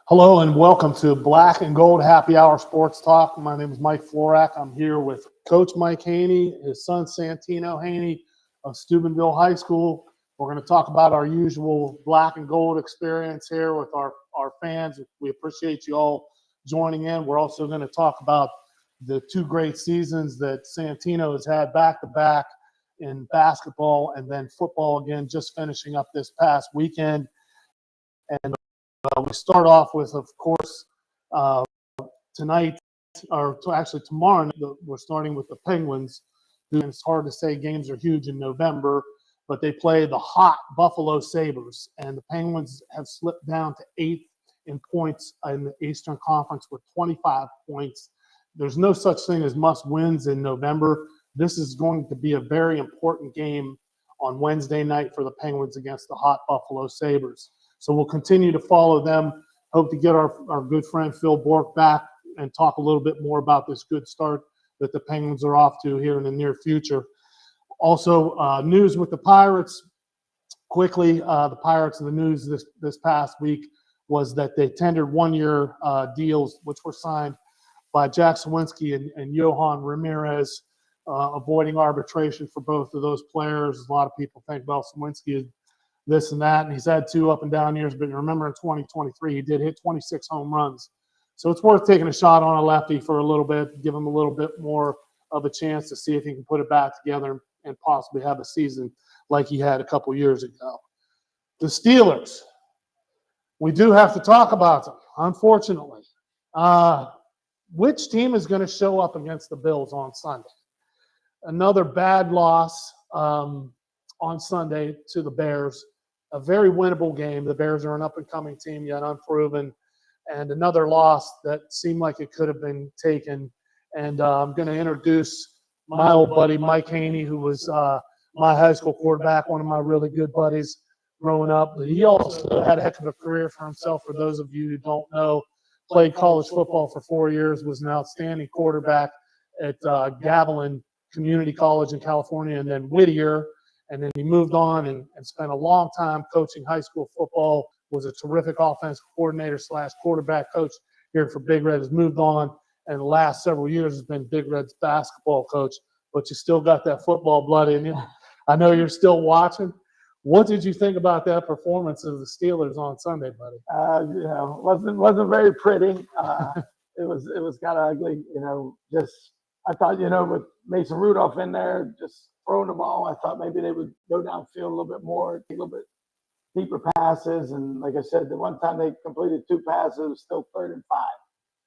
Hello and welcome to Black and Gold Happy Hour Sports Talk. My name is Mike Florak. I'm here with Coach Mike Haney, his son Santino Haney of Steubenville High School. We're going to talk about our usual Black and Gold experience here with our fans. We appreciate you all joining in. We're also going to talk about the two great seasons that Santino has had back-to-back in basketball and then football again, just finishing up this past weekend. And we start off with, of course, tonight, or actually tomorrow, we're starting with the Penguins. It's hard to say games are huge in November, but they play the hot Buffalo Sabres, and the Penguins have slipped down to 8th in points in the Eastern Conference with 25 points. There's no such thing as must-wins in November. This is going to be a very important game on Wednesday night for the Penguins against the hot Buffalo Sabres. So we'll continue to follow them. Hope to get our good friend Phil Bork back and talk a little bit more about this good start that the Penguins are off to here in the near future. Also, news with the Pirates. Quickly, the Pirates in the news this past week was that they tendered one-year deals, which were signed by Jack Sawinski and Johan Ramirez, avoiding arbitration for both of those players. A lot of people think, well, Sawinski is this and that, and he's had two up and down years, but remember in 2023 he did hit 26 home runs. So it's worth taking a shot on a lefty for a little bit, give him a little bit more of a chance to see if he can put it back together and possibly have a season like he had a couple years ago. The Steelers, we do have to talk about them, unfortunately. Which team is going to show up against the Bills on Sunday? Another bad loss on Sunday to the Bears. A very winnable game. The Bears are an up-and-coming team, yet unproven. And another loss that seemed like it could have been taken. And I'm going to introduce my old buddy, Mike Haney, who was my high school quarterback, one of my really good buddies growing up. But he also had a heck of a career for himself. For those of you who don't know, played college football for 4 years, was an outstanding quarterback at Gavilan Community College in California, and then Whittier. And then he moved on and spent a long time coaching high school football, was a terrific offensive coordinator / quarterback coach here for Big Red, has moved on, and the last several years has been Big Red's basketball coach. But you still got that football blood in you. I know you're still watching. What did you think about that performance of the Steelers on Sunday, buddy? Wasn't very pretty. It was kind of ugly. Just I thought, with Mason Rudolph in there, just throwing the ball, I thought maybe they would go downfield a little bit more, take a little bit deeper passes. And like I said, the one time they completed 2 passes, it was still 3rd and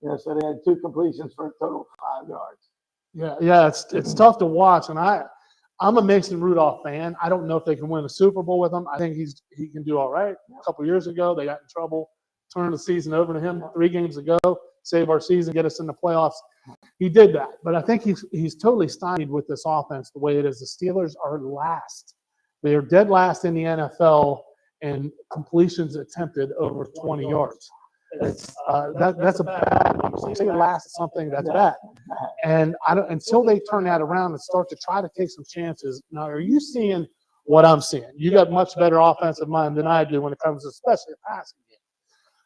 5. So they had 2 completions for a total of 5 yards. Yeah, it's tough to watch, and I'm a Mason Rudolph fan. I don't know if they can win a Super Bowl with him. I think he can do all right. A couple years ago, they got in trouble, turned the season over to him 3 games ago, save our season, get us in the playoffs. He did that, but I think he's totally stymied with this offense the way it is. The Steelers are last. They are dead last in the NFL in completions attempted over 20 yards. That's a bad thing. You say last something, that's bad. And until they turn that around and start to try to take some chances. Now, are you seeing what I'm seeing? You got much better offensive mind than I do when it comes to especially a passing game.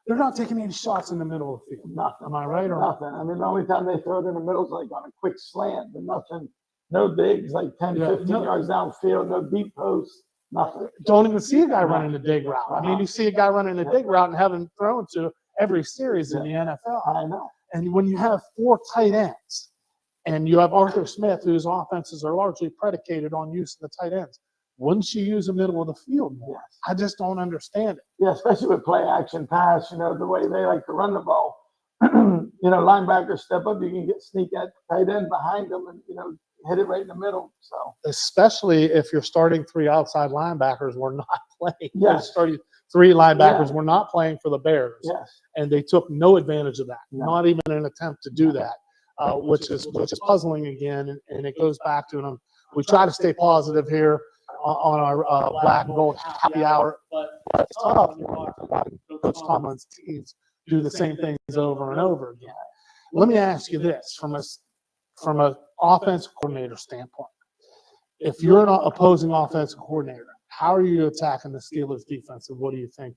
They're not taking any shots in the middle of the field. Nothing. Am I right or nothing? I mean, the only time they throw it in the middle is like on a quick slant, but nothing. No digs, like 10, 15 yards downfield, no deep posts, nothing. Don't even see a guy running a dig route. I mean, you see a guy running a dig route and having thrown to every series in the NFL. I know. And when you have 4 tight ends, and you have Arthur Smith, whose offenses are largely predicated on use of the tight ends, wouldn't you use the middle of the field more? Yes. I just don't understand it. Yeah, especially with play action pass, the way they like to run the ball. Linebackers step up, you can sneak that tight end behind them and, hit it right in the middle. So especially if you're starting 3 outside linebackers were not playing. Yes. 3 linebackers were not playing for the Bears. Yes. And they took no advantage of that, not even an attempt to do that, which is puzzling again. And it goes back to we try to stay positive here on our Black and Gold Happy Hour, but it's tough when you're watching Coach Tomlin's teams do the same things over and over again. Let me ask you this, from an offensive coordinator standpoint. If you're an opposing offensive coordinator, how are you attacking the Steelers defense, and what do you think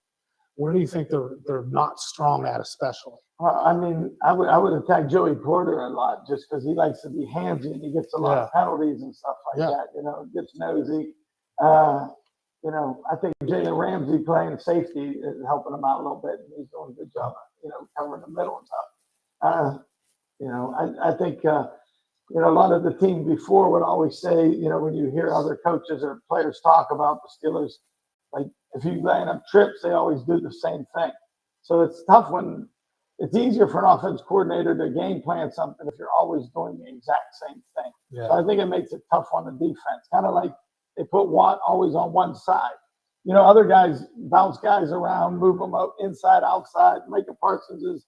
Where do you think they're not strong at, especially? I mean, I would attack Joey Porter a lot just because he likes to be handsy and he gets a lot of penalties and stuff like that. You know, gets nosy. You know, I think Jalen Ramsey playing safety is helping him out a little bit. He's doing a good job, you know, covering the middle and stuff. You know, I think, you know, a lot of the team before would always say, you know, when you hear other coaches or players talk about the Steelers, like if you line up trips, they always do the same thing. So it's tough when it's easier for an offense coordinator to game plan something if you're always doing the exact same thing. Yeah. So I think it makes it tough on the defense. Kind of like they put Watt always on one side. You know, other guys bounce guys around, move them up inside, outside. Micah Parsons is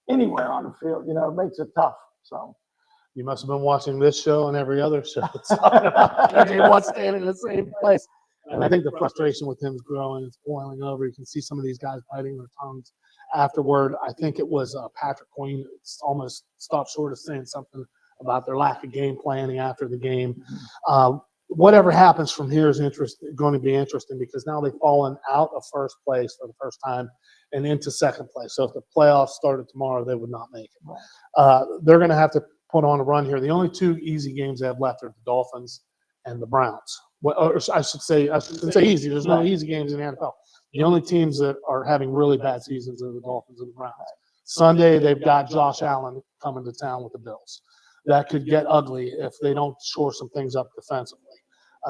anywhere on the field. You know, it makes it tough. So you must have been watching this show and every other show. Talking about PJ Watt staying in the same place. And I think the frustration with him is growing. It's boiling over. You can see some of these guys biting their tongues afterward. I think it was Patrick Queen almost stopped short of saying something about their lack of game planning after the game. Whatever happens from here is going to be interesting because now they've fallen out of first place for the first time and into second place. So if the playoffs started tomorrow, they would not make it. They're going to have to put on a run here. The only two easy games they have left are the Dolphins and the Browns. Well, or I shouldn't say easy. There's no easy games in the NFL. The only teams that are having really bad seasons are the Dolphins and the Browns. Sunday, they've got Josh Allen coming to town with the Bills. That could get ugly if they don't shore some things up defensively.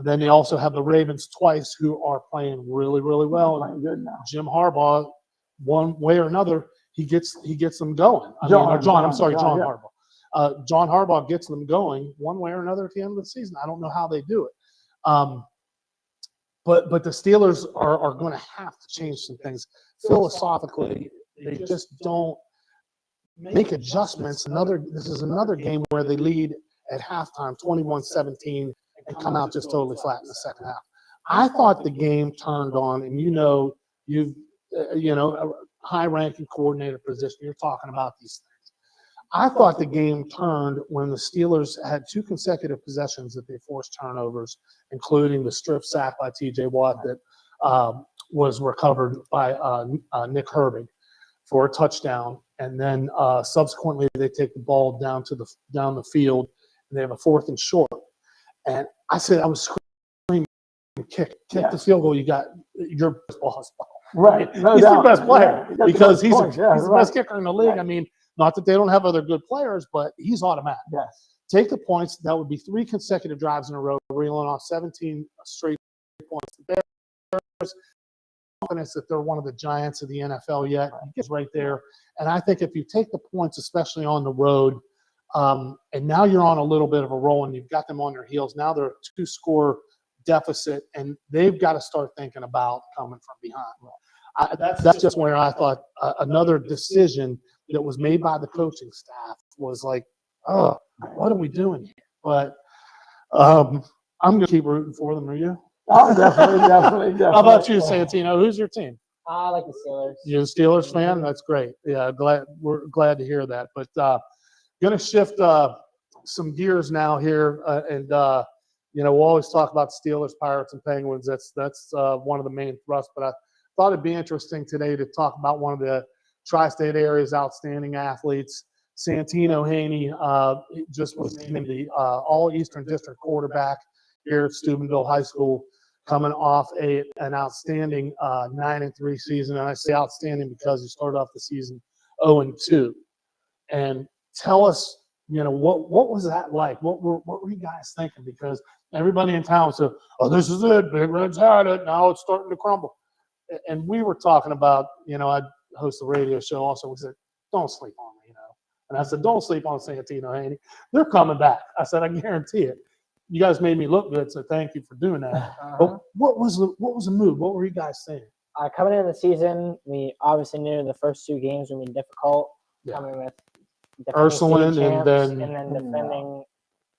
Then they also have the Ravens twice, who are playing really, really well. playing good now. Jim Harbaugh, one way or another, he gets them going. John Harbaugh. John Harbaugh gets them going one way or another at the end of the season. I don't know how they do it. But the Steelers are going to have to change some things. Philosophically, they just don't make adjustments. This is another game where they lead at halftime 21-17 and come out just totally flat in the second half. I thought the game turned on, and you've a high-ranking coordinator position. You're talking about these things. I thought the game turned when the Steelers had two consecutive possessions that they forced turnovers, including the strip sack by T.J. Watt that was recovered by Nick Herbig for a touchdown, and then subsequently they take the ball down the field, and they have a 4th and short. And I was screaming, kick the field goal. You got your best ball. Right. No he's doubt. the best player because he's the right. best kicker in the league. Right. I mean, not that they don't have other good players, but he's automatic. Yes. Take the points. That would be 3 consecutive drives in a row, reeling off 17 straight points. The Bears, confidence that they're one of the giants of the NFL yet. It's right there. And I think if you take the points, especially on the road, and now you're on a little bit of a roll and you've got them on their heels. Now they're a 2-score deficit, and they've got to start thinking about coming from behind. That's just where I thought another decision that was made by the coaching staff was like, oh, what are we doing here? But I'm going to keep rooting for them. Are you? Oh, definitely. How about you, Santino? Who's your team? I like the Steelers. You're a Steelers fan? That's great. Yeah, we're glad to hear that. But going to shift some gears now here, and we'll always talk about Steelers, Pirates, and Penguins. That's one of the main thrusts. But I thought it'd be interesting today to talk about one of the tri-state area's outstanding athletes, Santino Haney. Just was named the All-Eastern District quarterback here at Steubenville High School, coming off an outstanding 9-3 season. And I say outstanding because he started off the season 0-2. And tell us, what was that like? What were you guys thinking? Because everybody in town said, "Oh, this is it. Big Red's had it. Now it's starting to crumble." And we were talking about, I host a radio show also. We said, "Don't sleep on me," And I said, "Don't sleep on Santino Haney. They're coming back." I said, "I guarantee it." You guys made me look good, so thank you for doing that. But what was the move? What were you guys saying? Coming into the season, we obviously knew the first 2 games would be difficult. Yeah. Coming with Ursuline and then defending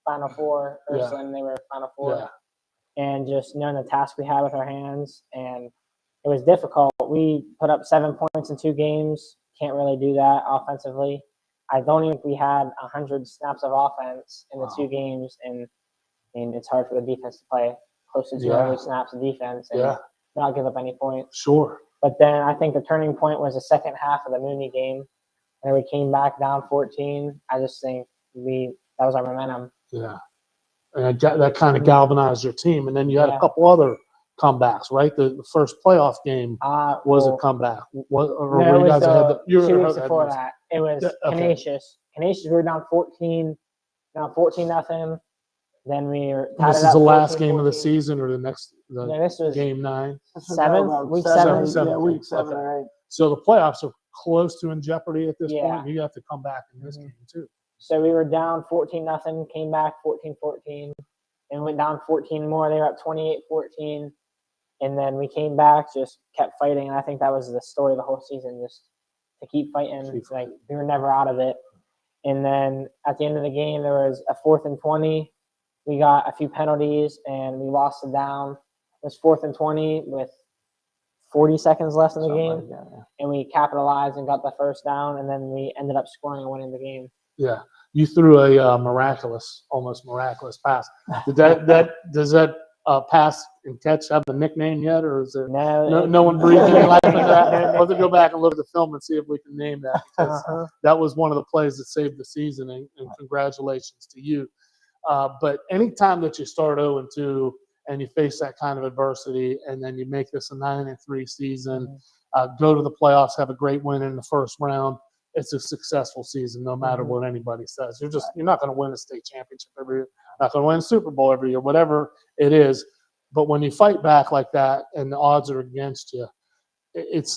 Final Four. Ursuline, they were Final Four. Yeah. And just knowing the task we had with our hands, and it was difficult. We put up 7 points in 2 games. Can't really do that offensively. I don't even think we had 100 snaps of offense in the 2 games, and it's hard for the defense to play close to 200 snaps of defense and not give up any points. Sure. But then I think the turning point was the second half of the Mooney game, and we came back down 14. I just think that was our momentum. Yeah. And that kind of galvanized your team. And then you had a couple other comebacks, right? The first playoff game was a comeback. Or no, were you guys ahead? 2 weeks before that. It was Okay. Canisius. Canisius, we were down 14 nothing. Then we were tied This it is the up last 14-14. game of the season or This was game 9? week seven. seven. Yeah, week 7 Okay. or 8. So the playoffs are close to in jeopardy at this Yeah. point. You have to come back in this game too. So we were down 14 nothing, came back 14-14, and went down 14 more. They were up 28-14, and then we came back, just kept fighting. And I think that was the story of the whole season, just to keep fighting. It's like we were never out of it. And then at the end of the game, there was a 4th and 20. We got a few penalties, and we lost it down. It was 4th and 20 with 40 seconds left in the game, and we capitalized and got the first down, and then we ended up scoring and winning the game. Yeah, you threw a almost miraculous pass. Does that pass and catch have a nickname yet, or is there no one breathed any life into that? We'll have to go back and look at the film and see if we can name that, because that was one of the plays that saved the season. And congratulations to you. But anytime that you start 0-2 and you face that kind of adversity, and then you make this a 9-3 season, go to the playoffs, have a great win in the first round, it's a successful season, no matter what anybody says. You're not going to win a state championship every year, not going to win a Super Bowl every year, whatever it is. But when you fight back like that and the odds are against you,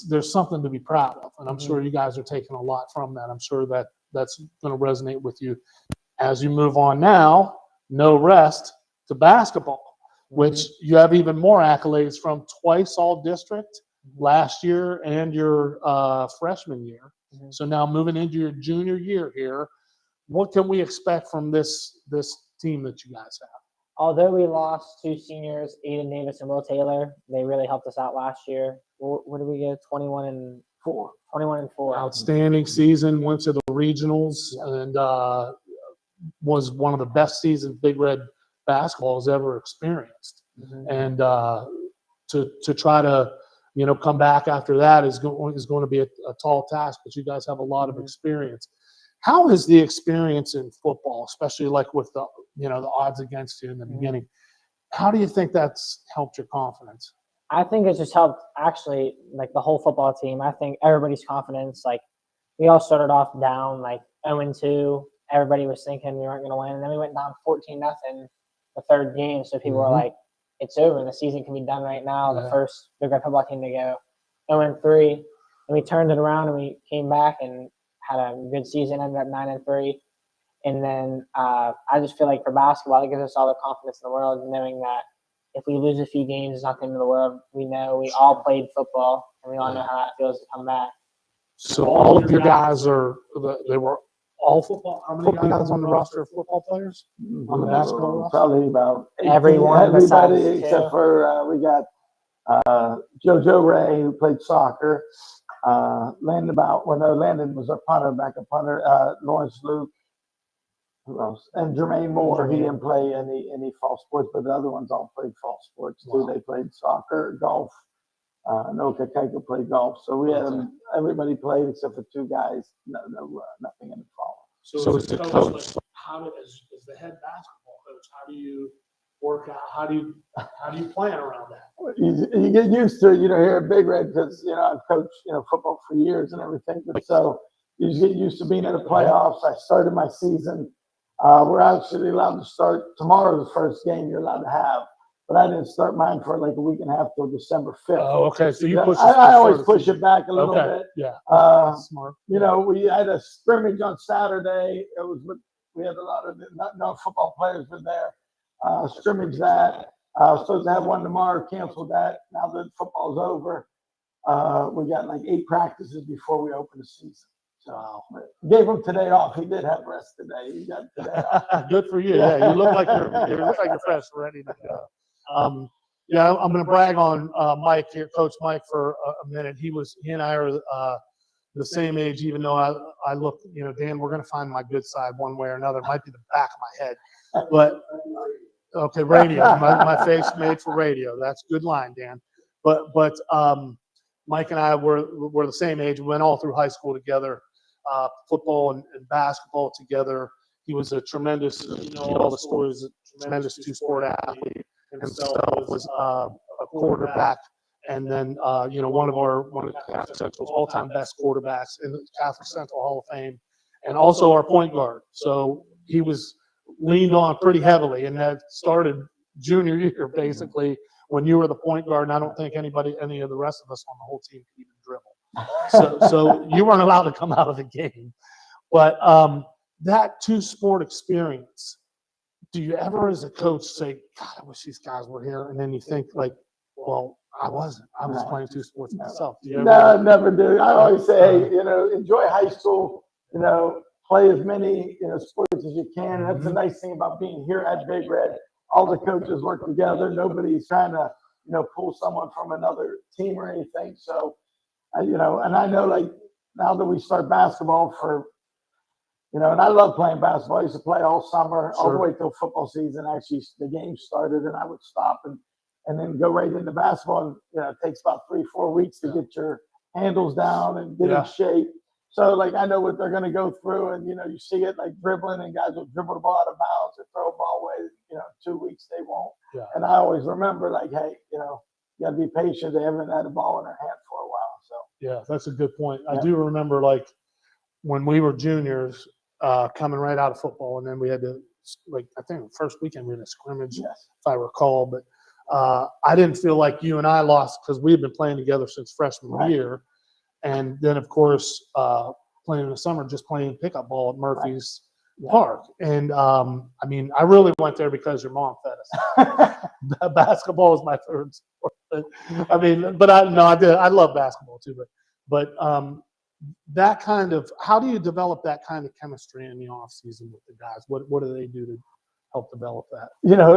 there's something to be proud of. And I'm sure you guys are taking a lot from that. I'm sure that's going to resonate with you as you move on now. No rest to basketball, which you have even more accolades from: twice all district last year and your freshman year. So now moving into your junior year here, what can we expect from this team that you guys have? Although we lost 2 seniors, Aiden Davis and Will Taylor, they really helped us out last year. What did we get? 21-4. 21-4. Outstanding season. Went to the regionals and was one of the best seasons Big Red basketball has ever experienced. And to try to come back after that is going to be a tall task, but you guys have a lot of experience. How is the experience in football, especially like with the odds against you in the beginning? How do you think that's helped your confidence? I think it's just helped, actually, like the whole football team. I think everybody's confidence, like we all started off down like 0-2. Everybody was thinking we weren't going to win, and then we went down 14 nothing the third game. So people were like, it's over. The season can be done right now. The first Big Red football team to go 0-3, and we turned it around and we came back and had a good season. Ended up 9-3, and then I just feel like for basketball, it gives us all the confidence in the world, knowing that if we lose a few games, it's not the end of the world. We know we all played football, and we all know how it feels to come back. So all of your guys they were all football. How many guys on the roster are football players on the basketball roster? Probably about 18, everybody except for we got JoJo Ray, who played soccer. Landon was our punter, backup punter. Lawrence Luke. Who else? And Jermaine Moore. He didn't play any fall sports, but the other ones all played fall sports too. Wow. They played soccer, golf. Noka Kaika played golf. So we had everybody played except for 2 guys. Nothing in the fall. So as the coach, as the head basketball coach, how do you work out? How do you plan around that? You get used to it, here at Big Red, because I've coached football for years and everything. But so you just get used to being in the playoffs. I started my season. We're actually allowed to start tomorrow. The first game you're allowed to have, but I didn't start mine for like a week and a half till December 5th. Oh, okay. So you push. I always push it back a little bit. Yeah. Smart. We had a scrimmage on Saturday. We had a lot of no football players were there. Scrimmage that. Supposed to have one tomorrow. Canceled that. Now that football's over, we got like 8 practices before we open the season. So gave him today off. He did have rest today. He got today off. Good for you. Yeah, you look like you're fresh, ready to go. I'm going to brag on Mike here, Coach Mike, for a minute. He and I are the same age, even though I look, Dan, we're going to find my good side one way or another. It might be the back of my head, but okay, radio. My face made for radio. That's a good line, Dan. But Mike and I were the same age. We went all through high school together, football and basketball together. He was a tremendous, all the stories, a tremendous two-sport athlete. Himself was a quarterback, and then one of Catholic Central's all-time best quarterbacks in the Catholic Central Hall of Fame, and also our point guard. So he was leaned on pretty heavily, and that started junior year basically when you were the point guard. And I don't think any of the rest of us on the whole team could even dribble. So you weren't allowed to come out of the game. But that two-sport experience, do you ever as a coach say, God, I wish these guys were here? And then you think like, well, I wasn't. I was playing two sports myself. Do you ever? No, I never do. I always say, hey, enjoy high school, play as many, sports as you can. And that's the nice thing about being here at Big Red. All the coaches work together. Nobody's trying to, pull someone from another team or anything. So, and I know like now that we start basketball and I love playing basketball. I used to play all summer, all the way till football season. Actually, the game started, and I would stop and then go right into basketball. And, it takes about 3-4 weeks to get your handles down and get in shape. So, like, I know what they're going to go through, and, you see it like dribbling, and guys will dribble the ball out of bounds or throw a ball away. 2 weeks they won't. Yeah. And I always remember, like, hey, you got to be patient. They haven't had a ball in their hand for a while. So, yeah, that's a good point. I do remember, like, when we were juniors, coming right out of football, and then we had to, I think the first weekend we had a scrimmage, if I recall. But I didn't feel like you and I lost because we had been playing together since freshman year. And then, of course, playing in the summer, just playing pickup ball at Murphy's Park. And, I really went there because your mom fed us. Basketball is my third sport. But I love basketball too. But that kind of, how do you develop that kind of chemistry in the off season with the guys? What do they do to help develop that?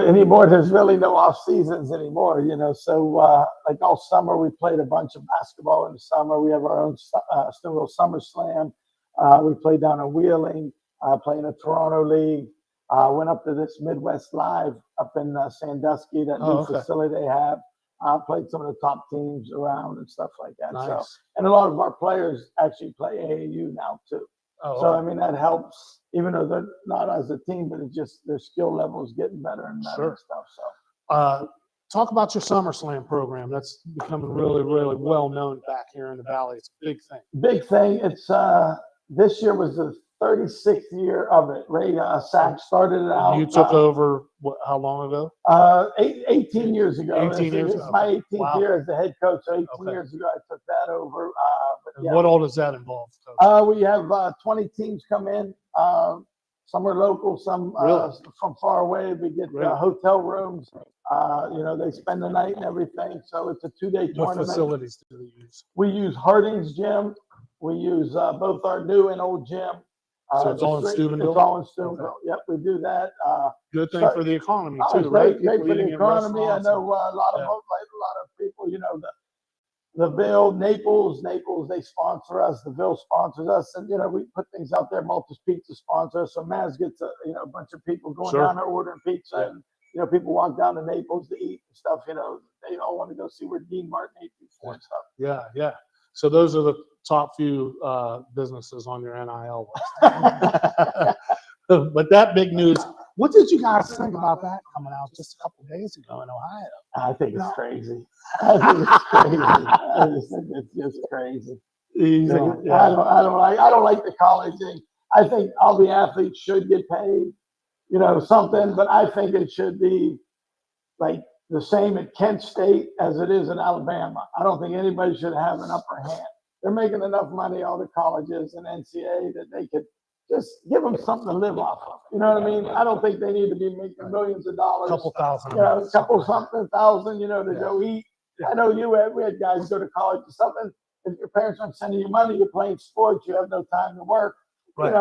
Anymore, there's really no off seasons anymore, so like all summer we played a bunch of basketball in the summer. We have our own Stonewall Summer Slam. We played down in Wheeling, playing a Toronto league. Went up to this Midwest Live up in Sandusky, that new facility they have. Played some of the top teams around and stuff like that. Nice. So, and a lot of our players actually play AAU now too. That helps, even though they're not as a team, but it's just their skill level is getting better and better and stuff. So, talk about your Summer Slam program. That's becoming really, really well known back here in the Valley. It's a big thing. Big thing. It's this year was the 36th year of it. Ray Sachs started it out. You took over how long ago? 18 years ago. 18 years It's ago. my 18th year as the head coach. So 18 years ago, I took that over. What all does that involve, Coach? We have 20 teams come in. Some are local, some from far away. We get hotel rooms. They spend the night and everything. So it's a 2-day tournament. What facilities do they use? We use Harding's gym. We use both our new and old gym. So it's all in Steubenville? It's all in Steubenville. Okay. Yep, we do that. Good thing for the economy too, right? Great for the economy. I know a lot of people. The Ville, Naples, they sponsor us. The Ville sponsors us, and we put things out there. Malta's Pizza sponsors us. So Maz gets a bunch of people going down there ordering pizza, and people walk down to Naples to eat and stuff. They all want to go see where Dean Martin ate before and stuff. Yeah. So those are the top few businesses on your NIL list. But that big news, what did you guys think about that coming out just a couple of days ago in Ohio? I think it's crazy. I just think it's just crazy. I don't like the college thing. I think all the athletes should get paid, something, but I think it should be like the same at Kent State as it is in Alabama. I don't think anybody should have an upper hand. They're making enough money, all the colleges and NCAA, that they could just give them something to live off of. You know what I mean? I don't think they need to be making millions of dollars. A couple thousand. A couple something thousand, to go eat. I know we had guys go to college or something. If your parents aren't sending you money, you're playing sports, you have no time to work. Right.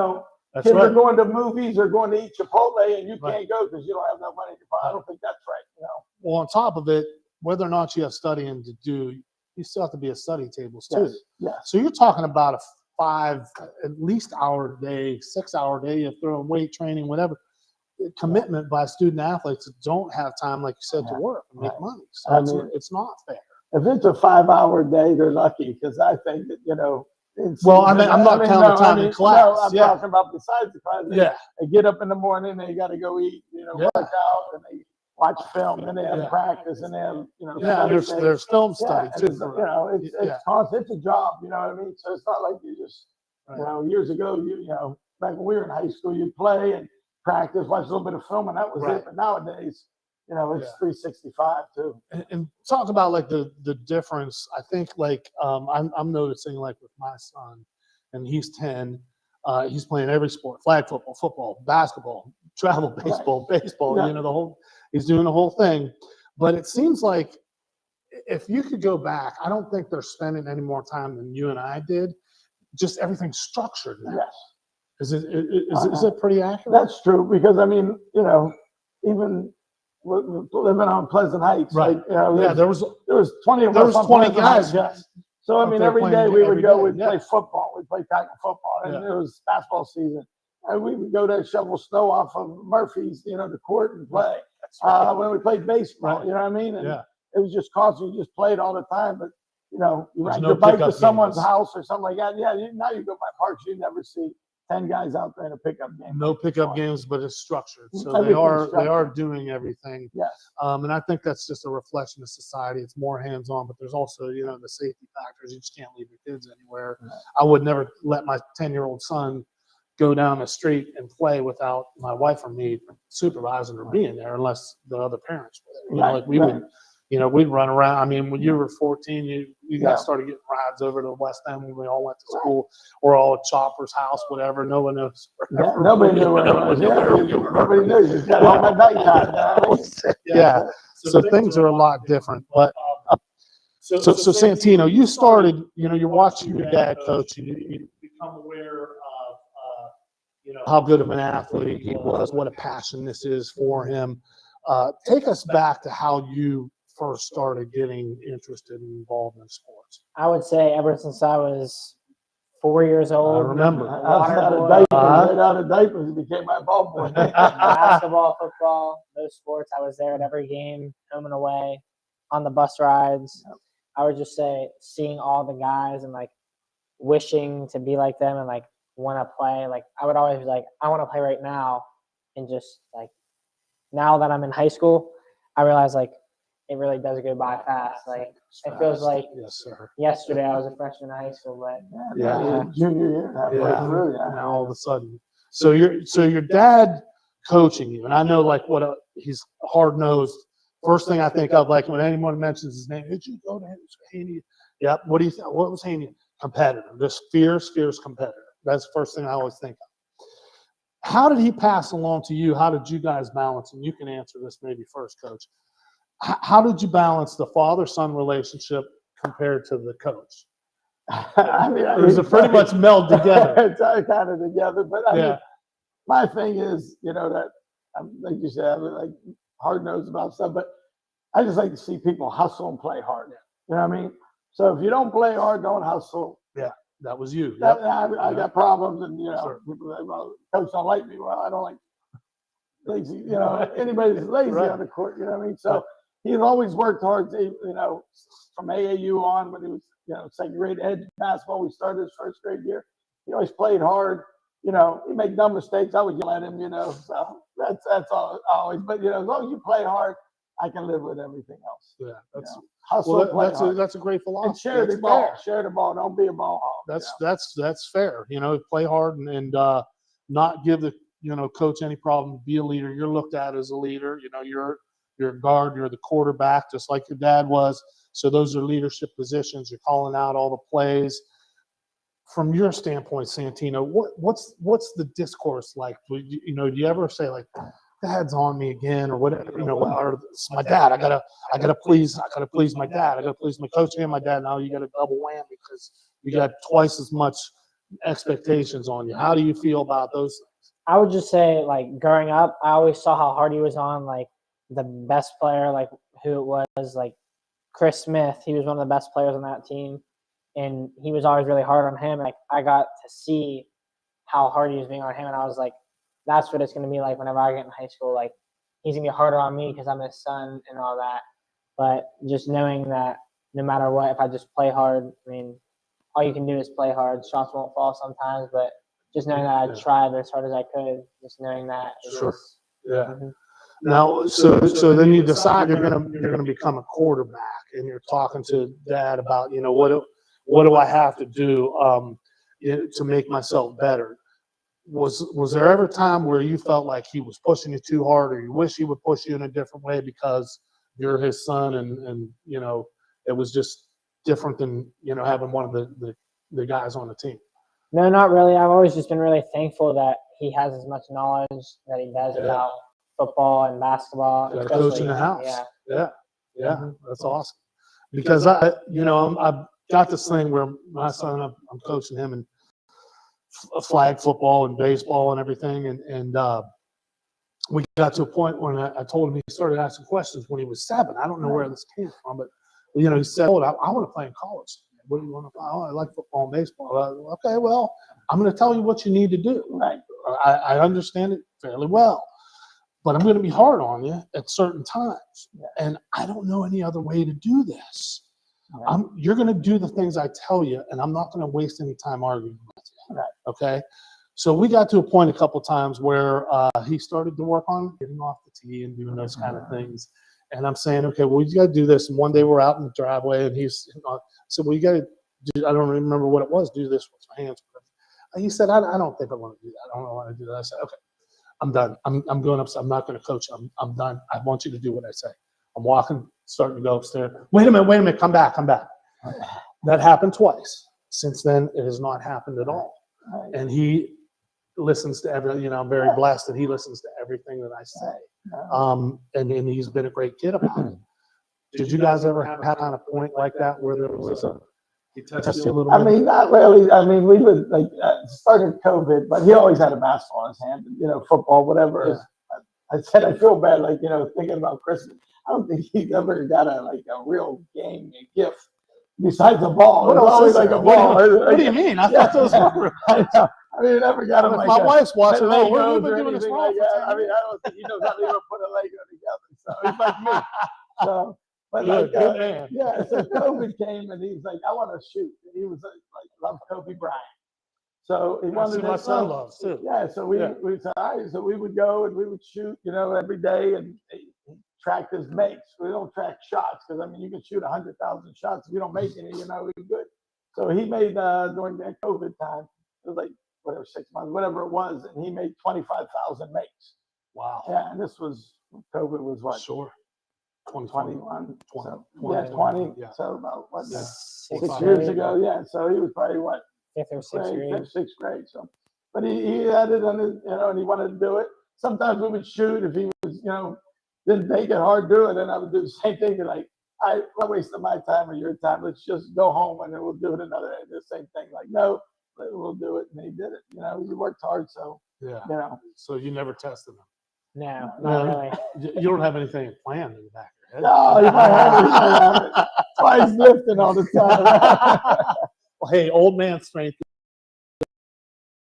That's kids right. are going to movies or going to eat Chipotle, and you can't go because you don't have no money to buy. I don't think that's right. Well, on top of it, whether or not you have studying to do, you still have to be at study tables too. Yes. So you're talking about a 5 at least hour day, 6 hour day, you throw in weight training, whatever. Commitment by student athletes that don't have time, like you said, to work and make money. So it's not fair. if it's a 5-hour day, they're lucky because I think that, you know. Well, I'm not counting the time in class. No, I'm talking about besides the class. They get up in the morning, they got to go eat, you know, work out, and they watch film, and they have practice, and they have, you know. Yeah, there's film study too. You know, it's constant. It's a job, you know what I mean? So it's not like you just, you know, years ago, you know, back when we were in high school, you'd play and practice, watch a little bit of film, and that was it. But nowadays, you know, it's 365 too. And talk about like the difference. I think like I'm noticing like with my son, and he's 10. He's playing every sport: flag football, football, basketball, travel baseball, baseball. You know, he's doing the whole thing. But it seems like if you could go back, I don't think they're spending any more time than you and I did. Just everything's structured now. Yes. Is it pretty accurate? That's true because I mean, you know, even living on Pleasant Heights, right? Like, you know, there was 20 of there us was on 20 Pleasant guys. Heights, So I mean, every day we would go, we'd play football, we'd play tackle football, and it was basketball season, and we would go to shovel snow off of Murphy's, you know, the court and play. When we played baseball, you know what I mean? And it was just constant. You just played all the time, but you know, you ride your bike to someone's house or something like that. Yeah, now you go by parks, you never see 10 guys out there in a pickup game. No pickup games, but it's structured. So they are doing everything. Yes. And I think that's just a reflection of society. It's more hands-on, but there's also, you know, the safety factors. You just can't leave your kids anywhere. Right. I would never let my 10-year-old son go down the street and play without my wife or me supervising or being there unless the other parents were there. You know, like we would, you know, we'd run around. I mean, when you were 14, you guys started getting rides over to the West End when we all went to school, or all at Chopper's house, whatever. No one knows. Nobody knew where it was. Nobody knew. You got home at nighttime. So things are a lot different. But so Santino, you started. You know, you're watching your dad coach. You become aware of, you know, how good of an athlete he was, what a passion this is for him. Take us back to how you first started getting interested and involved in sports. I would say ever since I was 4 years old. I remember. Right out of diapers, became my ball boy. Basketball, football, those sports. I was there at every game, home and away, on the bus rides. I would just say seeing all the guys and like wishing to be like them and like want to play. Like I would always be like, I want to play right now. And just like now that I'm in high school, I realize like it really does go by fast. Like it feels like yesterday I was a freshman in high school, but junior year, through, now all of a sudden. So your dad coaching you, and I know like he's hard nosed. First thing I think of, like when anyone mentions his name, did you go to Haney? Yep. What do you think? What was Haney? Competitor. This fierce competitor. That's the first thing I always think of. How did he pass along to you? How did you guys balance? And you can answer this maybe first, Coach. How did you balance the father-son relationship compared to the coach? I mean, it was pretty much meld together. It's kind of together, but I mean, my thing is, you know, that like you said, I'm like hard nosed about stuff, but I just like to see people hustle and play hard. You know what I mean? So if you don't play hard, don't hustle. Yeah, that was you. I got problems, and you know, people say, "Well, coach don't like me." Well, I don't like lazy. You know, anybody's lazy on the court. You know what I mean? So. He's always worked hard, you know, from AAU on when he was, you know, second grade edge basketball. We started his first grade year. He always played hard. You know, he made dumb mistakes. I would yell at him, you know. So that's all always. But you know, as long as you play hard, I can live with everything else. Yeah, that's hustle. That's a great philosophy. And share the ball. Share the ball. Don't be a ball hog. That's fair. You know, play hard and not give the coach any problem. Be a leader. You're looked at as a leader. You know, you're a guard, you're the quarterback, just like your dad was. So those are leadership positions. You're calling out all the plays. From your standpoint, Santino, what's the discourse like? Do you ever say like, "Dad's on me again," or whatever? You know, or it's my dad. I gotta please my dad. I gotta please my coach and my dad. Now you got a double whammy because you got twice as much expectations on you. How do you feel about those things? I would just say, like, growing up, I always saw how hard he was on, like, the best player, like who it was, like Chris Smith. He was one of the best players on that team, and he was always really hard on him. Like I got to see how hard he was being on him, and I was like, that's what it's going to be like whenever I get in high school. Like he's going to be harder on me because I'm his son and all that. But just knowing that no matter what, if I just play hard, I mean, all you can do is play hard. Shots won't fall sometimes, but just knowing that I tried as hard as I could, just knowing that. Sure. Yeah. Mhm. Now, so then you decide you're gonna become a quarterback, and you're talking to Dad about, what do I have to do to make myself better? Was there ever a time where you felt like he was pushing you too hard, or you wish he would push you in a different way because you're his son, and it was just different than having one of the guys on the team? No, not really. I've always just been really thankful that he has as much knowledge that he does about football and basketball. Got a coach in the house. Yeah. Yeah, that's awesome. Because I've got this thing where my son, I'm coaching him in flag football and baseball and everything, and we got to a point when I told him, he started asking questions when he was 7. I don't know where this came from, but he said, "Oh, I want to play in college. What do you want to play?" "Oh, I like football and baseball." Okay, well, I'm going to tell you what you need to do. Right. I understand it fairly well, but I'm going to be hard on you at certain times, and I don't know any other way to do this. Right. You're going to do the things I tell you, and I'm not going to waste any time arguing with you. Right. Okay? So we got to a point a couple times where he started to work on getting off the tee and doing those kind of things. And I'm saying, okay, well, you got to do this. And one day we're out in the driveway, and I said, well, you got to do, I don't remember what it was, do this with my hands. And he said, I don't think I want to do that. I don't want to do that. I said, okay, I'm done. I'm going upstairs. I'm not going to coach. I'm done. I want you to do what I say. I'm walking, starting to go upstairs. Wait a minute, come back. That happened twice. Since then, it has not happened at all. And he listens to everything. I'm very blessed that he listens to everything that I say. And he's been a great kid about it. Did you guys ever have kind of point like that where there was he tested you a little bit? I mean, not really. I mean, we would started COVID, but he always had a basketball in his hand, football, whatever. Yeah. I said, I feel bad, thinking about Christmas. I don't think he ever got a real game, a gift besides a ball. What it was always like a ball. What do you mean? I thought those were. I mean, never got him. If my wife's watching, Legos we've been or doing this anything wrong. I mean, I don't think he knows how to even put a Lego together. So he's like me. So, but good man. Yeah. So COVID came, and he's like, I want to shoot. And he was loved Kobe Bryant. So he wanted. My son loves too. Yeah. So we said, all right. So we would go and we would shoot, every day, and he tracked his makes. We don't track shots because you can shoot 100,000 shots. If you don't make any, we're good. So he made during that COVID time, it was 6 months, whatever it was, and he made 25,000 makes. Wow. Yeah, and this was COVID was what? Sure. 21. 20. So, 20. Yeah. So about 6 5 years ago. Yeah. So he was probably what? 5th or 6th grade. 6th grade. So, but he had it on his, and he wanted to do it. Sometimes we would shoot if he was, didn't make it hard to do it, and I would do the same thing. You're like, I'm not wasting my time or your time. Let's just go home and then we'll do it another day. The same thing. No, we'll do it. And he did it. He worked hard. So, So you never tested them? No, not really. You don't have anything planned in the back of your head? No, you might have it. That's why he's lifting all the time. Well, hey, old man strength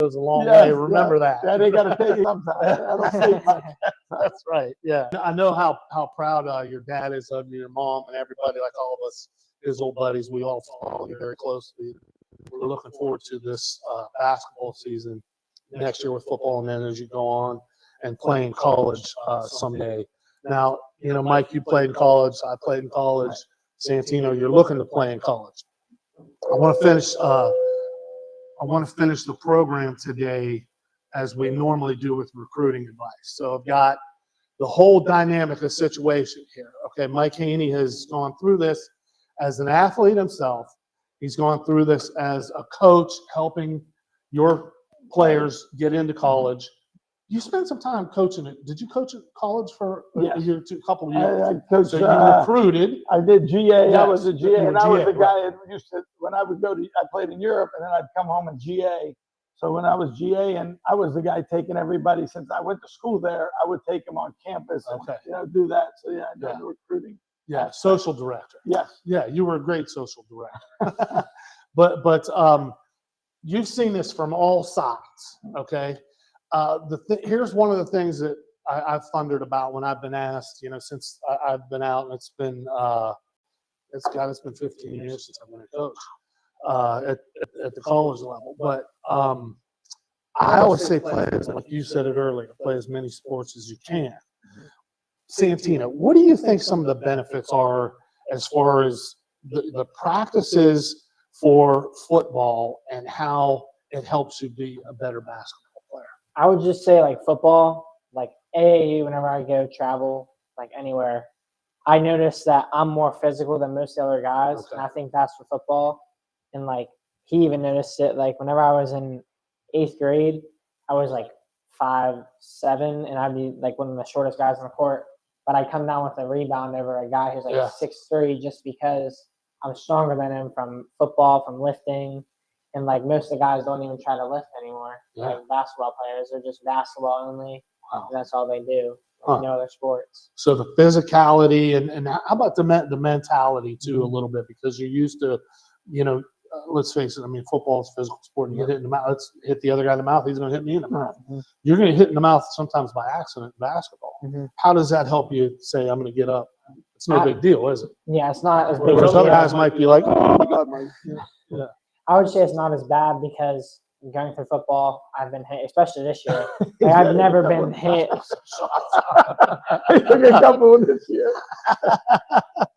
goes a long way. Remember that. Yeah, they got to take it sometimes. I don't sleep much. That's right. Yeah. I know how proud your dad is of you, your mom, and everybody, like all of us, his old buddies. We all follow you very closely. We're looking forward to this basketball season next year with football, and then as you go on and playing college someday. Now, Mike, you played in college. I played in college. Santino, you're looking to play in college. I want to finish the program today as we normally do with recruiting advice. So I've got the whole dynamic of situation here. Okay, Mike Haney has gone through this as an athlete himself. He's gone through this as a coach helping your players get into college. You spent some time coaching it. Did you coach at college for a year or two, a couple of years? I coached, so you recruited. I did GA. Yes, I was a GA, and I was the guy right. that used to, when I would go to, I played in Europe, and then I'd come home and GA. So when I was GA, and I was the guy taking everybody, since I went to school there, I would take them on campus and do that. So I did the recruiting. Yeah, social director. Yes. Yeah, you were a great social director. but you've seen this from all sides, okay? Here's one of the things that I've thundered about when I've been asked, since I've been out, and it's been It's been 15 years since I've been a coach at the college level. But I always say play, like you said it earlier, play as many sports as you can. Santina, what do you think some of the benefits are as far as the practices for football and how it helps you be a better basketball player? I would just say like football, like AAU, whenever I go travel, like anywhere, I notice that I'm more physical than most of the other guys. Okay. And I think that's for football. And like he even noticed it, like whenever I was in 8th grade, I was like 5'7", and I'd be like one of the shortest guys on the court. But I'd come down with a rebound over a guy who's like 6'3", just because I'm stronger than him from football, from lifting. And like most of the guys don't even try to lift anymore. Yeah. Like basketball players, they're just basketball only. Wow. And that's all they do. Huh. No other sports. So the physicality and how about the mentality too, a little bit, because you're used to, let's face it. I mean, football is a physical sport. And you get hit in the mouth. Let's hit the other guy in the mouth. He's going to hit me in the mouth. Mm-hmm. You're going to hit in the mouth sometimes by accident in basketball. Mm-hmm. How does that help you say, I'm going to get up? It's no big deal, is it? Yeah, it's not as big. Whereas as other guys might be like, oh my God, yeah. I would say it's not as bad because going through football, I've been hit, especially this year. Like, I've never been hit. He took a couple this year.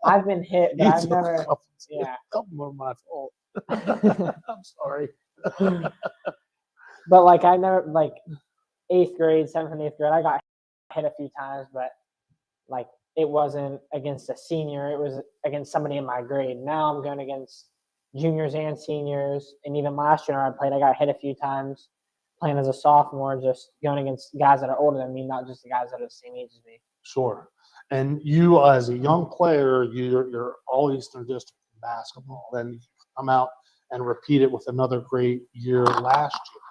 I've been hit, but I've never. A couple of my fault. I'm sorry. But like I never, like 8th grade, 7th and 8th grade, I got hit a few times, but like it wasn't against a senior. It was against somebody in my grade. Now I'm going against juniors and seniors, and even last year I played, I got hit a few times playing as a sophomore, just going against guys that are older than me, not just the guys that are the same age as me. Sure. And you, as a young player, you're all Eastern District in basketball. Then you come out and repeat it with another great year last year.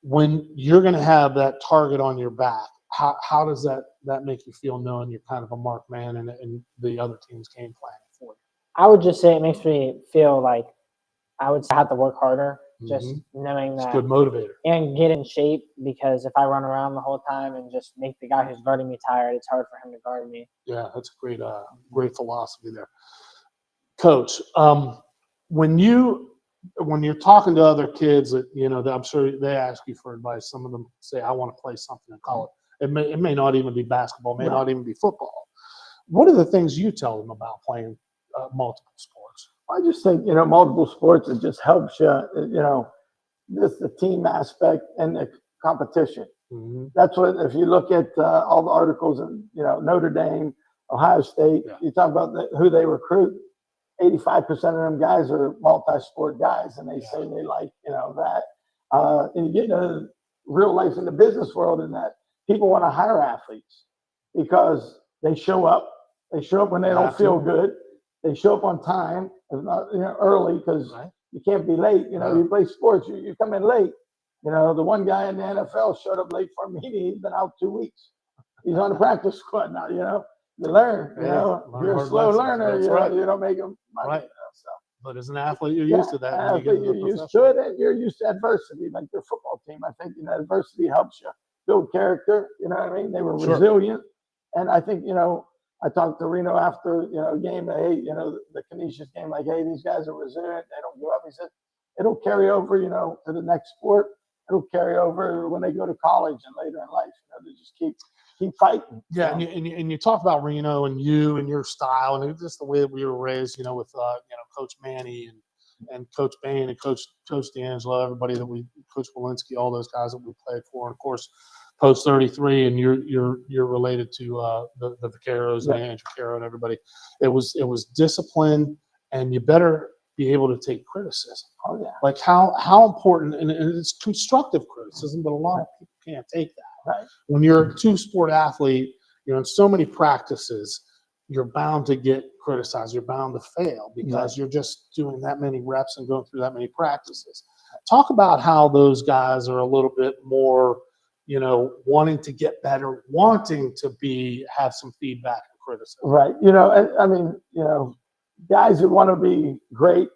When you're going to have that target on your back, how does that make you feel, knowing you're kind of a marked man and the other team's game planning for you? I would just say it makes me feel like I would have to work harder, just knowing It's that. a good motivator. And get in shape, because if I run around the whole time and just make the guy who's guarding me tired, it's hard for him to guard me. Yeah, that's a great philosophy there. Coach, when you're talking to other kids that, that I'm sure they ask you for advice, some of them say, I want to play something in college. It may not even be basketball, may not even be football. What are the things you tell them about playing multiple sports? I just think, multiple sports, it just helps you, just the team aspect and the competition. Mm-hmm. That's what, if you look at all the articles in, Notre Dame, Ohio State, you talk about who they recruit, 85% of them guys are multi-sport guys, and they say they like, that. And you get into real life in the business world, in that people want to hire athletes because they show up. They show up when they don't feel good. They show up on time, if not early, because you can't be late. You play sports, you come in late. The one guy in the NFL showed up late for a meeting. He's been out 2 weeks. He's on the practice squad now. You learn. If you're a slow learner, you don't make them money. Right. But as an athlete, you're used to that. You're used to it, and you're used to adversity. Like your football team, I think adversity helps you build character. You know what I mean? They were resilient, and I think I talked to Reno after a game. Hey, the Canisius game. Like, hey, these guys are resilient. They don't give up. He said it'll carry over, to the next sport. It'll carry over when they go to college and later in life. They just keep fighting. Yeah, and you talk about Reno and you and your style and just the way that we were raised, with Coach Manny and Coach Bain and Coach D'Angelo, everybody that Coach Walensky, all those guys that we played for, and of course Post 33, and you're related to the Vaqueros and Andrew Caro and everybody. It was discipline, and you better be able to take criticism. Oh yeah. Like how important, and it's constructive criticism, but a lot of people can't take that. Right. When you're a two-sport athlete, you're in so many practices, you're bound to get criticized. You're bound to fail because you're just doing that many reps and going through that many practices. Talk about how those guys are a little bit more, wanting to get better, wanting to have some feedback and criticism. Right. I mean, guys who want to be great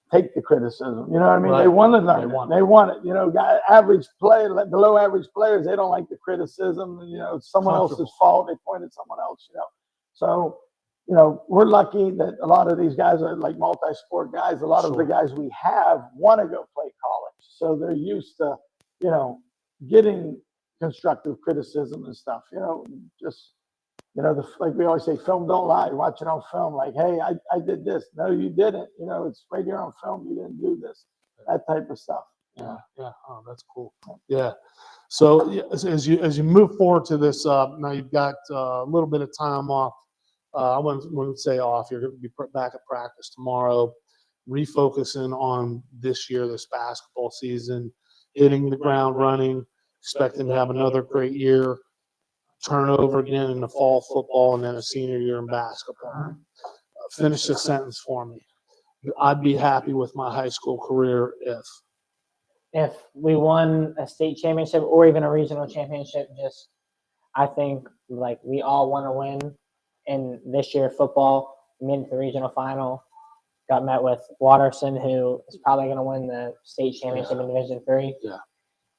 take the criticism. You know what I mean? Right. They want to learn. They want it. Average player, below average players, they don't like the criticism. It's someone else's fault. They point at someone else. So, you know, we're lucky that a lot of these guys are like multi-sport guys. A lot of the Sure. guys we have want to go play college. So they're used to, you know, getting constructive criticism and stuff, you know, just, you know, like we always say, film don't lie. Watch it on film. Like, hey, I did this. No, you didn't. You know, it's right here on film. You didn't do this. That type of stuff. Yeah, yeah. Oh, that's cool. Yeah. So yeah, as you move forward to this, now you've got a little bit of time off. I wouldn't say off. You're going to be back at practice tomorrow, refocusing on this year, this basketball season, hitting the ground running, expecting to have another great year, turn over again in the fall football, and then a senior year in basketball. Finish the sentence for me. I'd be happy with my high school career If we won a state championship or even a regional championship, just I think like we all want to win. In this year football, made it to the regional final, got met with Watterson, who is probably going to win the state championship in Division III. Yeah.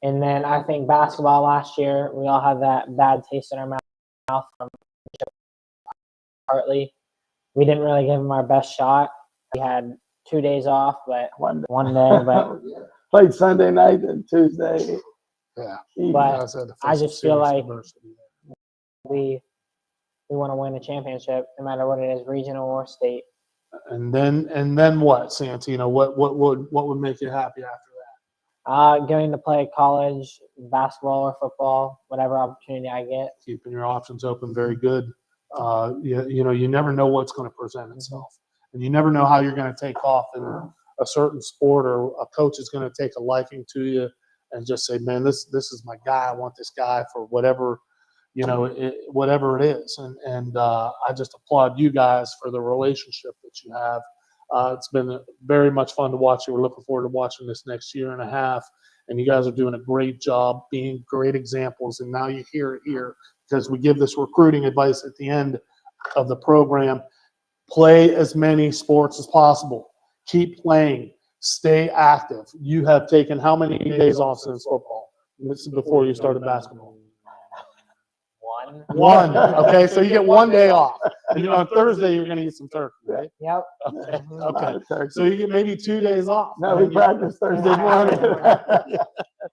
And then I think basketball last year, we all had that bad taste in our mouth from partly. We didn't really give him our best shot. We had 2 days off, but one day, but Played Sunday night and Tuesday. Yeah. But I just feel like adversity. we want to win a championship, no matter what it is, regional or state. And then what, Santino? What would make you happy after that? Going to play college basketball or football, whatever opportunity I get. Keeping your options open, very good. You know, you never know what's going to present itself, and you never know how you're going to take off in a certain sport, or a coach is going to take a liking to you and just say, "Man, this is my guy. I want this guy for whatever." You know, whatever it is, and I just applaud you guys for the relationship that you have. It's been very much fun to watch you. We're looking forward to watching this next year and a half, and you guys are doing a great job, being great examples. And now you hear it here, because we give this recruiting advice at the end of the program. Play as many sports as possible. Keep playing. Stay active. You have taken how many days off since football? This is before you started basketball. One. Okay, so you get 1 day off. And on Thursday, you're going to eat some turkey, right? Yep. Okay. Okay. So you get maybe 2 days off. No, we practice Thursday morning.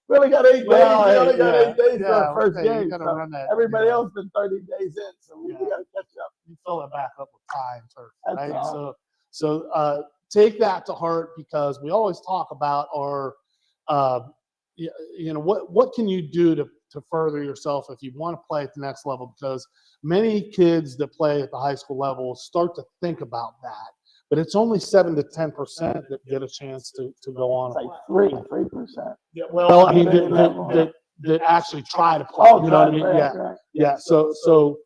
We only got 8 days. Well, We only got 8 days yeah, for our first okay, you game. gotta So run that, everybody yeah. else been 30 days in, so we got to catch up. You fill it back up with pie and turkey, That's right? all. So take that to heart, because we always talk about our, you know, what can you do to further yourself if you want to play at the next level, because many kids that play at the high school level start to think about that, but it's only 7 to 10% that get a chance to go on. It's like 3%. Yeah, well, I mean, level. that actually try to play. Oh, You know what I mean? right, Yeah, right. yeah. So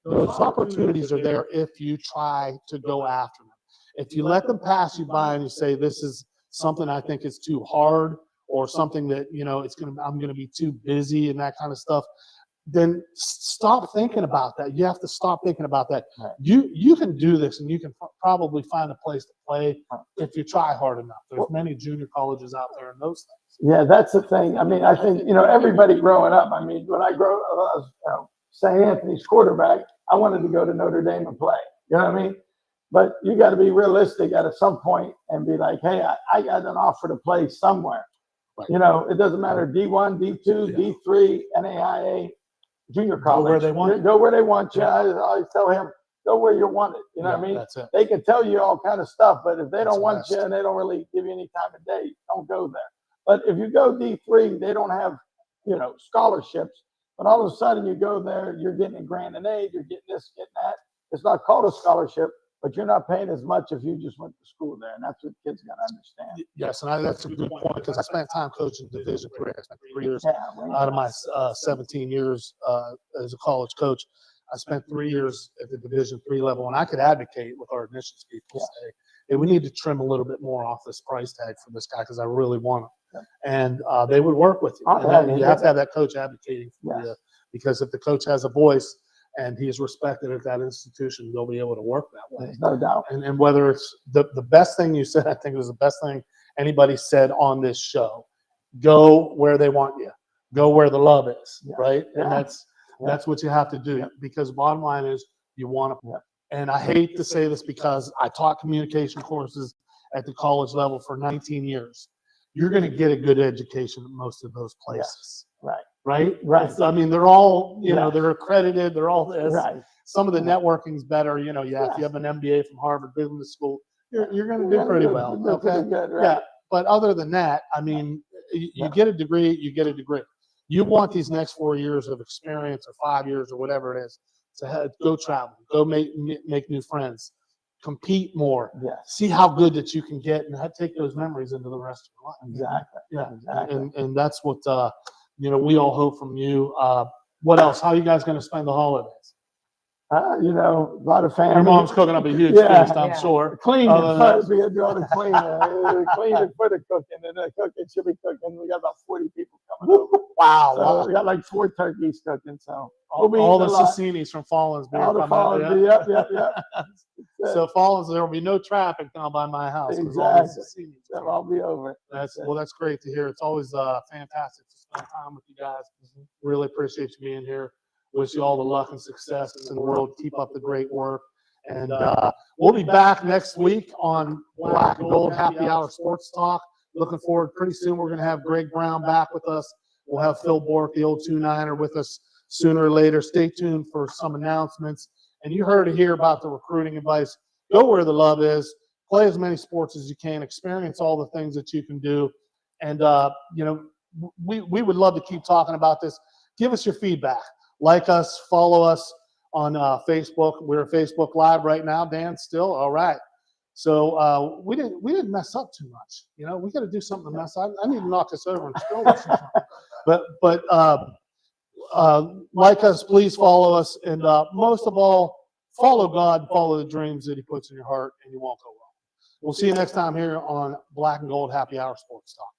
those opportunities are there if you try to go after them. If you let them pass you by and you say, this is something I think is too hard, or something that, you know, I'm gonna be too busy and that kind of stuff, then stop thinking about that. You have to stop thinking about that. Right. You can do this, and you can probably find a place to play if you try hard enough. There's many junior colleges out there and those things. Yeah, that's the thing. I mean, I think, you know, everybody growing up, I mean, when I was St. Anthony's quarterback, I wanted to go to Notre Dame and play. You know what I mean? But you got to be realistic at some point and be like, hey, I got an offer to play somewhere. Right. You know, it doesn't matter, D1, D2, D3, NAIA, junior college. Go where they want you. Go where they want you. I always tell him, go where you're wanted. You know what I mean? That's it. They can tell you all kind of stuff, but if they That's don't the want best. you and they don't really give you any time of day, don't go there. But if you go D3, they don't have, you know, scholarships. But all of a sudden you go there, you're getting a grant and aid, you're getting this, getting that. It's not called a scholarship, but you're not paying as much if you just went to school there. And that's what kids got to understand. Yes, and that's a good point, because I spent time coaching Division III. I spent 3 years Yeah, out of my 17 years as a college coach. I spent 3 years at the Division III level, and I could advocate with our admissions people, say, hey, we need to trim a little bit more off this price tag for this guy, because I really want him. And they would work with you. And you have to have that coach advocating for you, because if the coach has a voice and he is respected at that institution, they'll be able to work that way. There's no doubt. And whether it's the best thing you said, I think it was the best thing anybody said on this show. Go where they want you. Go where the love is, right? And that's what you have to do, because bottom line is, You want to, Yeah. and I hate to say this because I taught communication courses at the college level for 19 years. You're going to get a good education at most of those places. Right. Right? Right. I mean, they're all, Yeah. they're accredited, they're all this. Right. Some of the Yeah. networking's better, if you have an MBA from Harvard Business School, you're going to do pretty well. You're Okay. pretty good, right? Yeah. But other than that, I mean, you get a degree, you get a degree. You want these next 4 years of experience or 5 years or whatever it is to go travel, go make new friends, compete more, Yes. see how good that you can get, and take those memories into the rest of your life. Exactly. Yeah. Exactly. And that's what we all hope from you. What else? How are you guys going to spend the holidays? A lot of family. Your mom's cooking up a huge Yeah. feast, I'm Yeah. sure. Cleaning first. than- We got to do all the cleaning. Cleaning for the cooking, and the cooking should be cooking. We got about 40 people coming over. Wow. So we got like 4 turkeys cooking. So all we'll be the eating a lot. Cecinis from Fallins beer All the come out, falls. yeah. Yep. So Fallins, there will be no traffic down by my house. 'Cause all the Exactly. Cecinis So come. I'll be over. That's great to hear. It's always fantastic to spend time with you guys. Really appreciate you being here. Wish you all the luck and success in the world. Keep up the great work. And we'll be back next week on Black and Gold Happy Hour Sports Talk. Looking forward. Pretty soon we're going to have Greg Brown back with us. We'll have Phil Bork, the old 2-9er, with us sooner or later. Stay tuned for some announcements. And you heard it here about the recruiting advice. Go where the love is. Play as many sports as you can. Experience all the things that you can do. And, we would love to keep talking about this. Give us your feedback. Like us, follow us on Facebook. We're Facebook Live right now. Dan, still all right. So we didn't mess up too much. We got to do something to mess up. I need to knock this over and spill this. But like us, please follow us, and most of all, follow God, follow the dreams that He puts in your heart, and you won't go wrong. We'll see you next time here on Black and Gold Happy Hour Sports Talk.